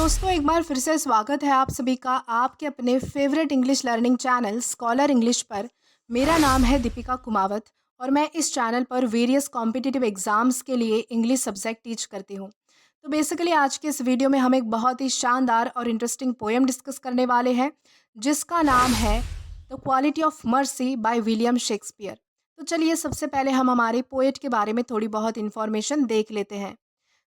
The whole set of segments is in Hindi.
दोस्तों, एक बार फिर से स्वागत है आप सभी का आपके अपने favourite English learning channel scholar English पर। मेरा नाम है दीपिका कुमावत और मैं इस चैनल पर वेरियस कॉम्पिटिटिव एग्जाम्स के लिए इंग्लिश सब्जेक्ट टीच करती हूँ। तो बेसिकली आज के इस वीडियो में हम एक बहुत ही शानदार और इंटरेस्टिंग पोएम डिस्कस करने वाले हैं, जिसका नाम है the quality of mercy by William Shakespeare. तो चलिए सबसे पहले हम हमारे पोएट के बारे में थोड़ी बहुत इन्फॉर्मेशन देख लेते हैं।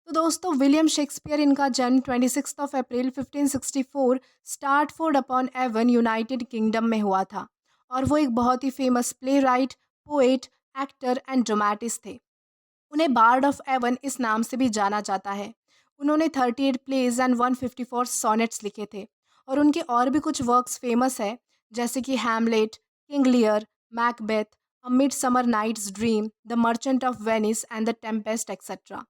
तो दोस्तों, विलियम शेक्सपियर, इनका जन्म 26 अप्रैल 1564 Stratford upon Avon, United Kingdom में हुआ था और वो एक बहुत ही famous playwright, poet, actor and dramatist थे। उन्हें बार्ड ऑफ एवन इस नाम से भी जाना जाता है। उन्होंने 38 प्लेज एंड 154 सोनेट्स लिखे थे और उनके और भी कुछ वर्क्स फेमस है, जैसे कि Hamlet, King Lear, Macbeth, a midsummer night's dream, the merchant of Venice and the tempest etcetera.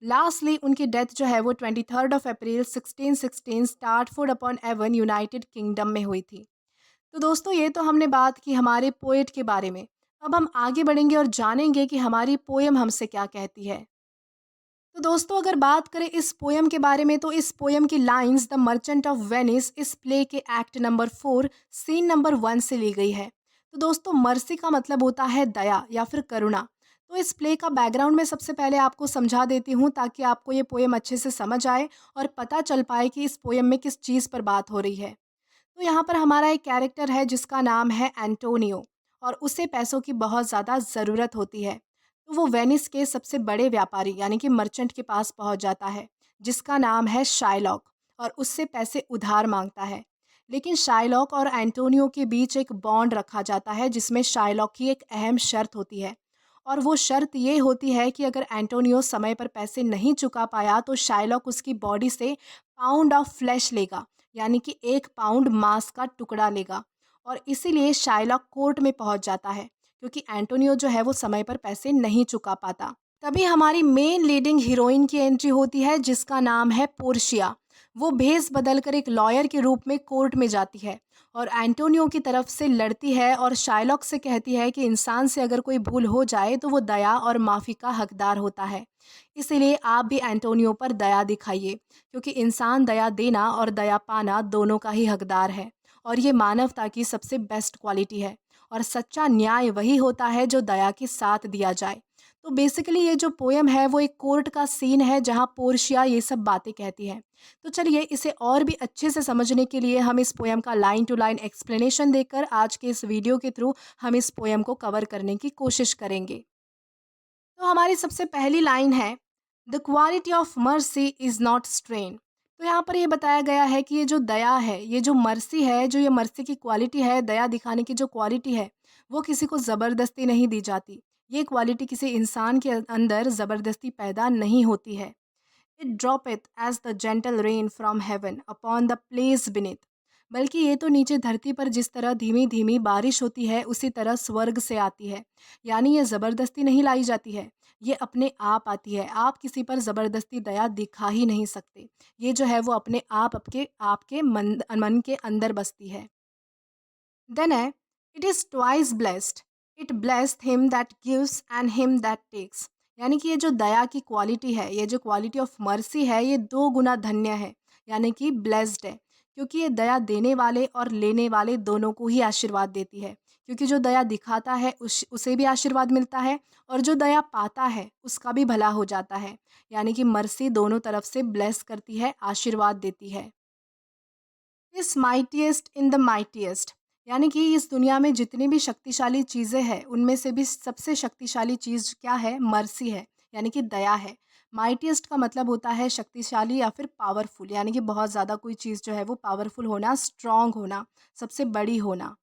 Lastly उनकी डेथ जो है वो 23 अप्रैल 1616 Stratford upon Avon, United Kingdom में हुई थी। तो दोस्तों, ये तो हमने बात की हमारे पोएट के बारे में। अब हम आगे बढ़ेंगे और जानेंगे कि हमारी पोएम हमसे क्या कहती है। तो दोस्तों, अगर बात करें इस पोएम के बारे में, तो इस पोएम की lines the merchant of Venice इस प्ले के एक्ट नंबर 4 सीन नंबर 1 से ली गई है। तो दोस्तों, मर्सी का मतलब होता है दया या फिर करुणा। तो इस प्ले का बैकग्राउंड मैं सबसे पहले आपको समझा देती हूँ, ताकि आपको ये पोएम अच्छे से समझ आए और पता चल पाए कि इस पोएम में किस चीज़ पर बात हो रही है। तो यहाँ पर हमारा एक कैरेक्टर है जिसका नाम है एंटोनियो और उसे पैसों की बहुत ज़्यादा ज़रूरत होती है। तो वो वेनिस के सबसे बड़े व्यापारी यानी कि मर्चेंट के पास पहुँच जाता है, जिसका नाम है शाइलॉक, और उससे पैसे उधार मांगता है। लेकिन शाइलॉक और एंटोनियो के बीच एक बॉन्ड रखा जाता है, जिसमें शाइलॉक की एक अहम शर्त होती है, और वो शर्त ये होती है कि अगर एंटोनियो समय पर पैसे नहीं चुका पाया तो शाइलॉक उसकी बॉडी से पाउंड ऑफ फ्लैश लेगा, यानी कि 1 पाउंड मांस का टुकड़ा लेगा। और इसीलिए शाइलॉक कोर्ट में पहुंच जाता है, क्योंकि एंटोनियो जो है वो समय पर पैसे नहीं चुका पाता। तभी हमारी मेन लीडिंग हीरोइन की एंट्री होती है, जिसका नाम है पोर्शिया। वो भेस बदलकर एक लॉयर के रूप में कोर्ट में जाती है और एंटोनियो की तरफ से लड़ती है और शाइलॉक से कहती है कि इंसान से अगर कोई भूल हो जाए तो वो दया और माफ़ी का हकदार होता है। इसीलिए आप भी एंटोनियो पर दया दिखाइए, क्योंकि इंसान दया देना और दया पाना दोनों का ही हकदार है, और ये मानवता की सबसे बेस्ट क्वालिटी है। और सच्चा न्याय वही होता है जो दया के साथ दिया जाए। तो बेसिकली ये जो पोएम है वो एक कोर्ट का सीन है, जहाँ पोर्शिया ये सब बातें कहती है। तो चलिए इसे और भी अच्छे से समझने के लिए हम इस पोएम का लाइन टू लाइन एक्सप्लेनेशन देकर आज के इस वीडियो के थ्रू हम इस पोएम को कवर करने की कोशिश करेंगे। तो हमारी सबसे पहली लाइन है, the quality of mercy is not strain. तो यहाँ पर ये बताया गया है कि ये जो दया है, ये जो मर्सी है, जो ये मर्सी की क्वालिटी है, दया दिखाने की जो क्वालिटी है, वो किसी को ज़बरदस्ती नहीं दी जाती। ये क्वालिटी किसी इंसान के अंदर ज़बरदस्ती पैदा नहीं होती है। It droppeth as the gentle rain from heaven upon the place beneath. बल्कि ये तो नीचे धरती पर जिस तरह धीमी धीमी बारिश होती है, उसी तरह स्वर्ग से आती है। यानी ये ज़बरदस्ती नहीं लाई जाती है, ये अपने आप आती है। आप किसी पर ज़बरदस्ती दया दिखा ही नहीं सकते। ये जो है वो अपने आप आपके आपके मन मन के अंदर बसती है। देन है, it is twice blessed, it blessed him that gives and him that takes. यानी कि ये जो दया की क्वालिटी है, ये जो क्वालिटी ऑफ मर्सी है, ये 2 गुना धन्य है, यानी कि ब्लेस्ड है। क्योंकि ये दया देने वाले और लेने वाले दोनों को ही आशीर्वाद देती है। क्योंकि जो दया दिखाता है उसे भी आशीर्वाद मिलता है, और जो दया पाता है उसका भी भला हो जाता है। यानी कि मर्सी दोनों तरफ से ब्लेस करती है, आशीर्वाद देती है। इस माइटीएस्ट इन द माइटीएस्ट, यानी कि इस दुनिया में जितनी भी शक्तिशाली चीज़ें हैं, उनमें से भी सबसे शक्तिशाली चीज़ क्या है? मर्सी है, यानी कि दया है। माइटीएस्ट का मतलब होता है शक्तिशाली या फिर पावरफुल, यानी कि बहुत ज़्यादा कोई चीज़ जो है वो पावरफुल होना, स्ट्रॉन्ग होना, सबसे बड़ी होना।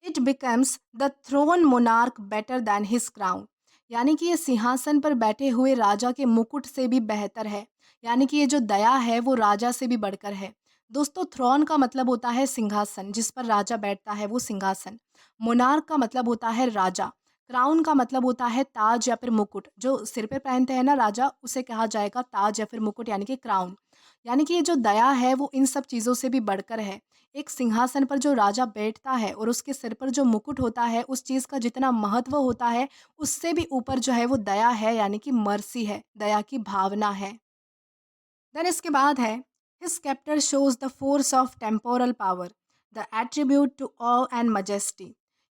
It becomes the throne monarch better than his crown. यानी कि ये सिंहासन पर बैठे हुए राजा के मुकुट से भी बेहतर है। यानी कि ये जो दया है वो राजा से भी बढ़कर है। दोस्तों, थ्रोन का मतलब होता है सिंहासन, जिस पर राजा बैठता है वो सिंहासन। मोनार्क का मतलब होता है राजा। क्राउन का मतलब होता है ताज या फिर मुकुट, जो सिर पे पहनते हैं ना राजा, उसे कहा जाएगा ताज या फिर मुकुट, यानी कि क्राउन। यानी कि ये जो दया है वो इन सब चीज़ों से भी बढ़कर है। एक सिंहासन पर जो राजा बैठता है और उसके सिर पर जो मुकुट होता है, उस चीज़ का जितना महत्व होता है, उससे भी ऊपर जो है वो दया है, यानी कि मर्सी है, दया की भावना है। देन इसके बाद है, His scepter shows the force of temporal power, the attribute to awe and majesty.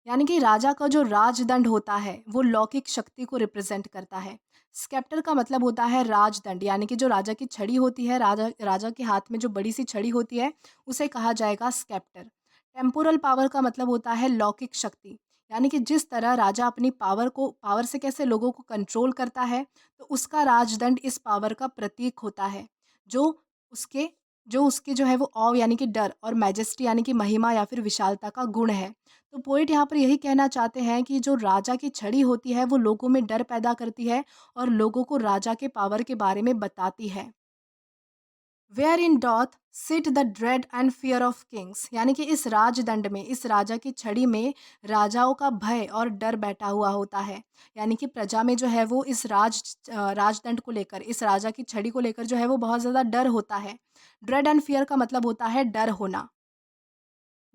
यानी कि राजा का जो राजदंड होता है वो लौकिक शक्ति को रिप्रेजेंट करता है। स्केप्टर का मतलब होता है राजदंड, यानी कि जो राजा की छड़ी होती है, राजा राजा के हाथ में जो बड़ी सी छड़ी होती है उसे कहा जाएगा स्केप्टर। टेम्पोरल पावर का मतलब होता है लौकिक शक्ति, यानी कि जिस तरह राजा अपनी पावर से कैसे लोगों को कंट्रोल करता है, तो उसका राजदंड इस पावर का प्रतीक होता है, जो उसके जो उसके जो है वो ऑव यानी कि डर और मैजेस्टी यानी कि महिमा या फिर विशालता का गुण है। तो पोएट यहाँ पर यही कहना चाहते हैं कि जो राजा की छड़ी होती है वो लोगों में डर पैदा करती है और लोगों को राजा के पावर के बारे में बताती है। Where in doth sit the dread and fear of kings, यानी कि इस राजदंड में, इस राजा की छड़ी में राजाओं का भय और डर बैठा हुआ होता है। यानी कि प्रजा में जो है वो इस राजदंड को लेकर, इस राजा की छड़ी को लेकर जो है वो बहुत ज़्यादा डर होता है। ड्रेड एंड फियर का मतलब होता है डर होना।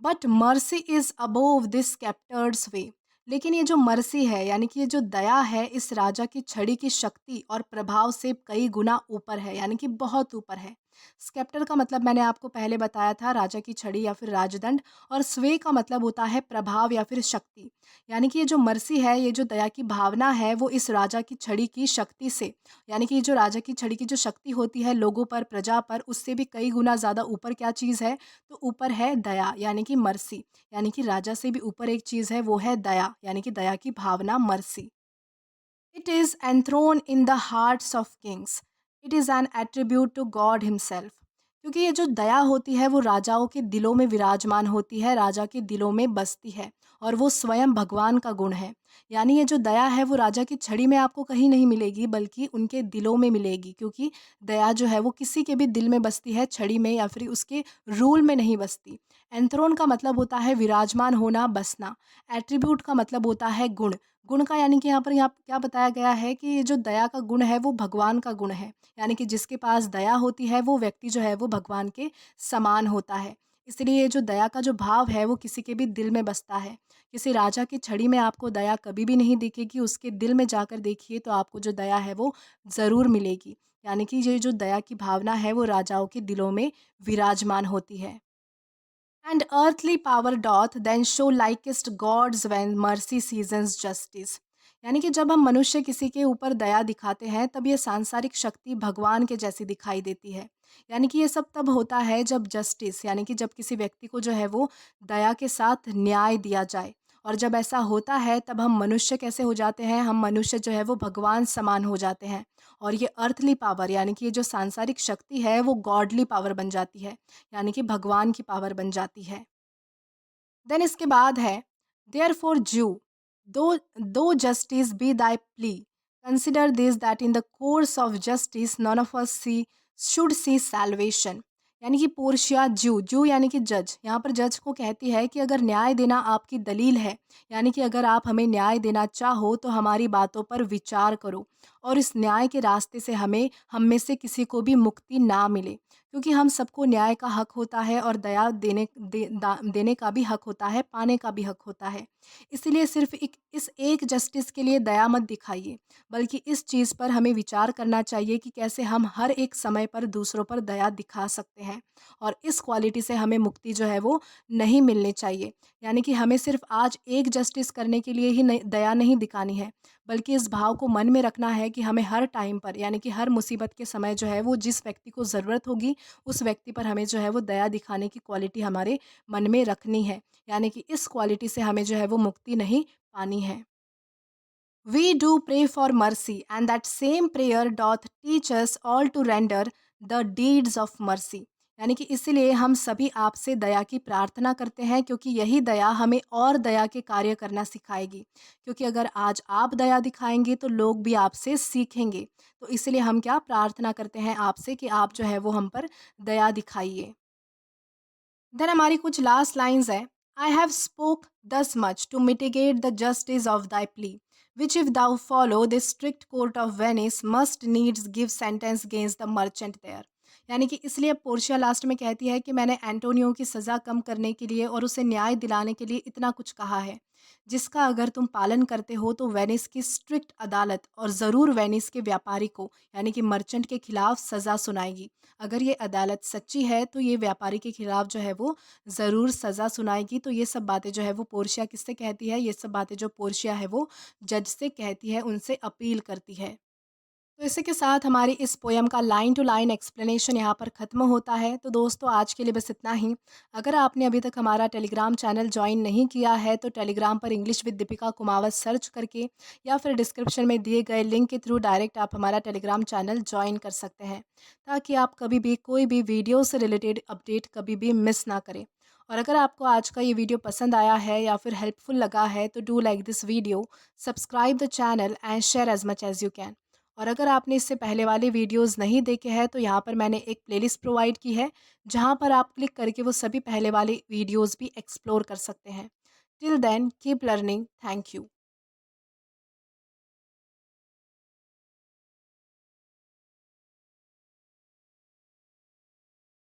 But mercy is above this sceptred sway, लेकिन ये जो मर्सी है यानी कि ये जो दया है इस राजा की छड़ी की शक्ति और प्रभाव से कई गुना ऊपर है, यानी कि बहुत ऊपर है। स्केप्टर का मतलब मैंने आपको पहले बताया था, राजा की छड़ी या फिर राजदंड। और स्वे का मतलब होता है प्रभाव या फिर शक्ति, यानी कि ये जो मर्सी है, ये जो दया की भावना है वो इस राजा की छड़ी की शक्ति से, यानी कि ये जो राजा की छड़ी की जो शक्ति होती है लोगों पर, प्रजा पर, उससे भी कई गुना ज़्यादा ऊपर क्या चीज़ है, तो ऊपर है दया यानी कि मर्सी। यानी कि राजा से भी ऊपर एक चीज़ है वो है दया, यानी कि दया की भावना, mercy. It is enthroned in the hearts of kings, it is an attribute to God himself. क्योंकि ये जो दया होती है वो राजाओं के दिलों में विराजमान होती है, राजा के दिलों में बसती है, और वो स्वयं भगवान का गुण है। यानी ये जो दया है वो राजा की छड़ी में आपको कहीं नहीं मिलेगी बल्कि उनके दिलों में मिलेगी, क्योंकि दया जो है वो किसी के भी दिल में बसती है, छड़ी में या फिर उसके रूल में नहीं बसती। एंथ्रोन का मतलब होता है विराजमान होना, बसना। एट्रीब्यूट का मतलब होता है गुण। गुण का यानी कि यहाँ क्या बताया गया है कि ये जो दया का गुण है वो भगवान का गुण है, यानी कि जिसके पास दया होती है वो व्यक्ति जो है वो भगवान के समान होता है। इसलिए ये जो दया का जो भाव है वो किसी के भी दिल में बसता है। किसी राजा की छड़ी में आपको दया कभी भी नहीं दिखेगी, उसके दिल में जाकर देखिए तो आपको जो दया है वो ज़रूर मिलेगी। यानी कि ये जो दया की भावना है वो राजाओं के दिलों में विराजमान होती है। And earthly power doth then show likest gods when mercy seasons justice। यानी कि जब हम मनुष्य किसी के ऊपर दया दिखाते हैं तब ये सांसारिक शक्ति भगवान के जैसी दिखाई देती है। यानी कि ये सब तब होता है जब जस्टिस, यानी कि जब किसी व्यक्ति को जो है वो दया के साथ न्याय दिया जाए। और जब ऐसा होता है तब हम मनुष्य कैसे हो जाते हैं, हम मनुष्य जो है वो भगवान समान हो जाते हैं। और ये अर्थली पावर यानी कि ये जो सांसारिक शक्ति है वो गॉडली पावर बन जाती है, यानी कि भगवान की पावर बन जाती है। देन इसके बाद है, there for Jew though though justice be thy plea, consider this that in the course of justice none of us see should see salvation. यानी कि पोर्शिया जू, जू यानी कि जज, यहाँ पर जज को कहती है कि अगर न्याय देना आपकी दलील है, यानी कि अगर आप हमें न्याय देना चाहो तो हमारी बातों पर विचार करो और इस न्याय के रास्ते से हमें, हम में से किसी को भी मुक्ति ना मिले, क्योंकि हम सबको न्याय का हक होता है और दया देने का भी हक होता है, पाने का भी हक होता है। इसीलिए सिर्फ इस एक जस्टिस के लिए दया मत दिखाइए, बल्कि इस चीज़ पर हमें विचार करना चाहिए कि कैसे हम हर एक समय पर दूसरों पर दया दिखा सकते हैं। और इस क्वालिटी से हमें मुक्ति जो है वो नहीं मिलनी चाहिए। यानी कि हमें सिर्फ आज एक जस्टिस करने के लिए ही दया नहीं दिखानी है, बल्कि इस भाव को मन में रखना है कि हमें हर टाइम पर, यानी कि हर मुसीबत के समय जो है वो जिस व्यक्ति को ज़रूरत होगी उस व्यक्ति पर हमें जो है वो दया दिखाने की क्वालिटी हमारे मन में रखनी है। यानी कि इस क्वालिटी से हमें जो है वो मुक्ति नहीं पानी है। We do pray for mercy, and that same prayer doth teach us all to render the deeds of mercy। यानी कि इसीलिए हम सभी आपसे दया की प्रार्थना करते हैं, क्योंकि यही दया हमें और दया के कार्य करना सिखाएगी। क्योंकि अगर आज आप दया दिखाएंगे तो लोग भी आपसे सीखेंगे। तो इसलिए हम क्या प्रार्थना करते हैं आपसे कि आप जो है वो हम पर दया दिखाइए। देन हमारी कुछ लास्ट लाइन्स है। I have spoke thus much to mitigate the justice of thy plea, which if thou follow the strict court of Venice must needs give sentence against the merchant there. यानी कि इसलिए पोर्शिया लास्ट में कहती है कि मैंने एंटोनियो की सज़ा कम करने के लिए और उसे न्याय दिलाने के लिए इतना कुछ कहा है, जिसका अगर तुम पालन करते हो तो वेनिस की स्ट्रिक्ट अदालत और ज़रूर वेनिस के व्यापारी को यानी कि मर्चेंट के खिलाफ सज़ा सुनाएगी। अगर ये अदालत सच्ची है तो ये व्यापारी के खिलाफ जो है वो ज़रूर सज़ा सुनाएगी। तो ये सब बातें जो है वो पोर्शिया किससे कहती है? ये सब बातें जो पोर्शिया है वो जज से कहती है, उनसे अपील करती है। तो इसी के साथ हमारी इस पोयम का लाइन टू लाइन एक्सप्लेनेशन यहाँ पर ख़त्म होता है। तो दोस्तों आज के लिए बस इतना ही। अगर आपने अभी तक हमारा टेलीग्राम चैनल जॉइन नहीं किया है तो टेलीग्राम पर English with Deepika Kumawat search करके या फिर डिस्क्रिप्शन में दिए गए लिंक के थ्रू डायरेक्ट आप हमारा टेलीग्राम चैनल जॉइन कर सकते हैं, ताकि आप कभी भी कोई भी वीडियो से रिलेटेड अपडेट कभी भी मिस ना करें। और अगर आपको आज का ये वीडियो पसंद आया है या फिर हेल्पफुल लगा है तो do like this video, subscribe the channel and share as much as you can. और अगर आपने इससे पहले वाले वीडियोस नहीं देखे हैं तो यहाँ पर मैंने एक प्लेलिस्ट प्रोवाइड की है, जहाँ पर आप क्लिक करके वो सभी पहले वाले वीडियोस भी एक्सप्लोर कर सकते हैं। Till then keep learning. Thank you.